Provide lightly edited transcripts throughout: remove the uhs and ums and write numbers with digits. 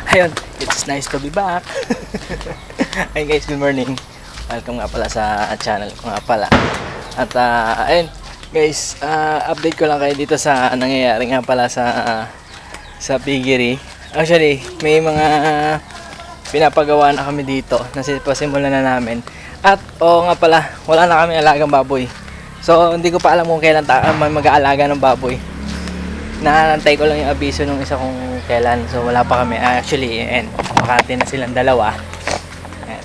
Ayun, it's nice to be back. Hey guys, good morning. Welcome nga pala sa channel ko nga pala. At ayun guys, update ko lang kayo dito sa nangyayari nga pala sa piggery. Actually, may mga pinapagawa na kami dito. Pasimulan na namin. At nga pala, wala na kami alagang baboy. So, hindi ko pa alam kung kailan mag-aalaga ng baboy. Naantay ko lang yung abiso nung isa kung kailan. So wala pa kami. Actually, makati na silang dalawa. Ayan.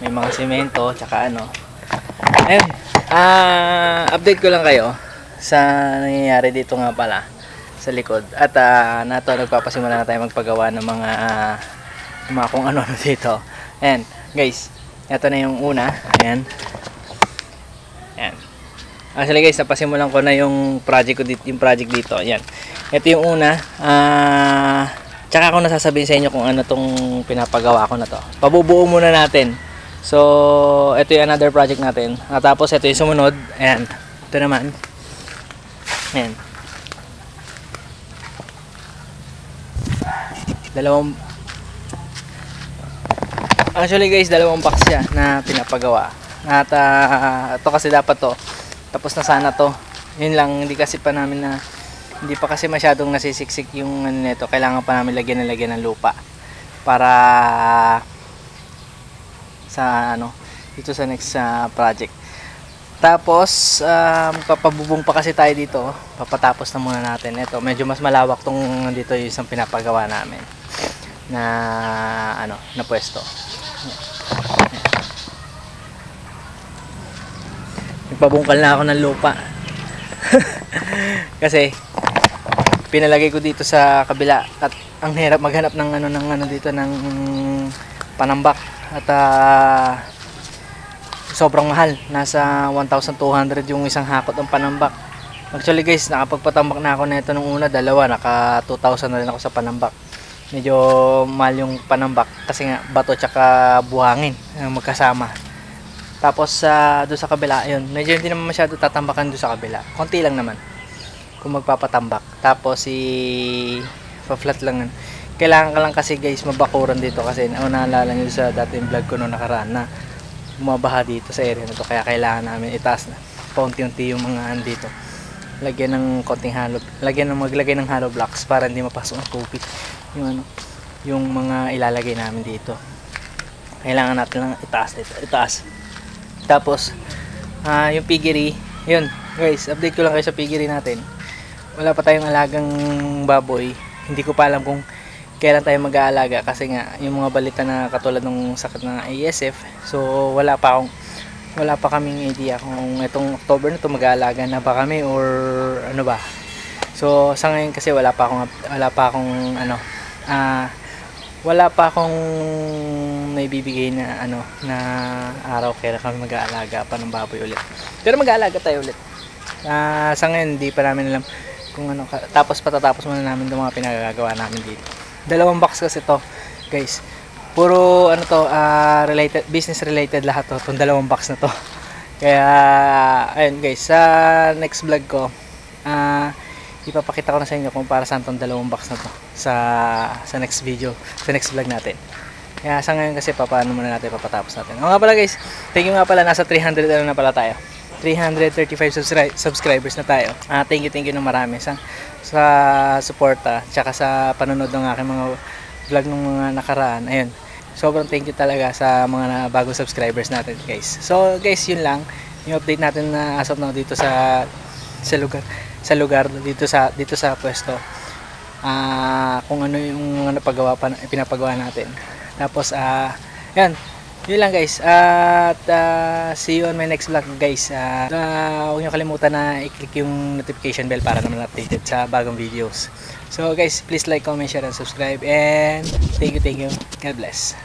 May mga semento, tsaka ano. Ayun. Update ko lang kayo sa nangyayari dito nga pala sa likod. At nagpapasimula na tayo magpagawa ng mga kung ano-ano dito. Ayan. Guys, ito na yung una. Ayan. Ayan. Actually guys, napasimulan ko na yung project ko dito, yung project dito. Ayan. Ito yung una. Tsaka ako nasasabihin sa inyo kung ano tong pinapagawa ko na to. Pabubuo muna natin. So, ito yung another project natin. At tapos ito yung sumunod. Ayan. Ito naman. Ayan. Actually guys, dalawang box siya na pinapagawa. At ito kasi dapat to. Tapos na sana to. Yun lang, hindi pa kasi masyadong nasisiksik yung ano nito. Kailangan pa namin lagyan ng lupa para sa dito sa next project. Tapos papabubong pa kasi tayo dito. Papatapos na muna natin. Ito, medyo mas malawak tong dito yung isang pinapagawa namin na na pwesto. Nagpabungkal na ako ng lupa. Kasi pinalagay ko dito sa kabila at ang hirap maghanap ng dito ng panambak at sobrang mahal. Nasa 1,200 yung isang hakot ng panambak. Actually guys, nakapagpatambak na ako nito nung una, dalawa, naka 2,000 na rin ako sa panambak. Medyo mahal yung panambak kasi nga bato tsaka buhangin magkasama. Tapos doon sa kabila, yun, medyo hindi naman masyado tatambakan doon sa kabila. Konti lang naman kung magpapatambak. Tapos pa-flat lang. Kailangan ka lang kasi guys mabakuran dito kasi naalala nyo sa dating vlog ko noong nakaraan na bumabaha dito sa area na to. Kaya kailangan namin itaas na paunti-unti yung mga andito. Lagyan ng konting maglagay ng hollow blocks para hindi mapasok ang tubig. Yung mga ilalagay namin dito. Kailangan natin lang itaas. Tapos yung piggery, yun guys, update ko lang kayo sa piggery natin. Wala pa tayong alagang baboy. Hindi ko pa alam kung kailan tayo mag-aalaga kasi nga yung mga balita na katulad ng sakit ng ASF. So wala pa kaming idea kung itong October na to mag-aalaga na ba kami or ano ba. So sa ngayon kasi wala pa akong naibibigay na na araw kaya kami mag-aalaga pa ng baboy ulit. Pero mag-aalaga tayo ulit. Sa ngayon hindi pa namin alam kung tapos patatapos muna namin 'yung mga pinagagawa namin dito. Dalawang box kasi to, guys. Puro related, business related lahat to, itong dalawang box na to. Kaya ayun guys, sa next vlog ko ipapakita ko na sa inyo kung para saan tong dalawang box na to sa next video, sa next vlog natin. Kaya sa ngayon kasi paano muna natin papatapos natin. Nga pala guys, thank you nga pala, nasa 300 na pala tayo. 335 subscribers na tayo. Thank you na marami sa suporta tsaka sa panonood ng aking mga vlog ng mga nakaraan. Ayun. Sobrang thank you talaga sa mga bagong subscribers natin, guys. So guys, yun lang yung update natin na as of now dito sa lugar dito sa pwesto. Kung ano yung pinapagawa natin. Tapos yan, yun lang guys. At see you on my next vlog guys. Huwag nyo kalimutan na i-click yung notification bell para naman updated sa bagong videos. So guys, please like, comment, share, and subscribe. And thank you. God bless.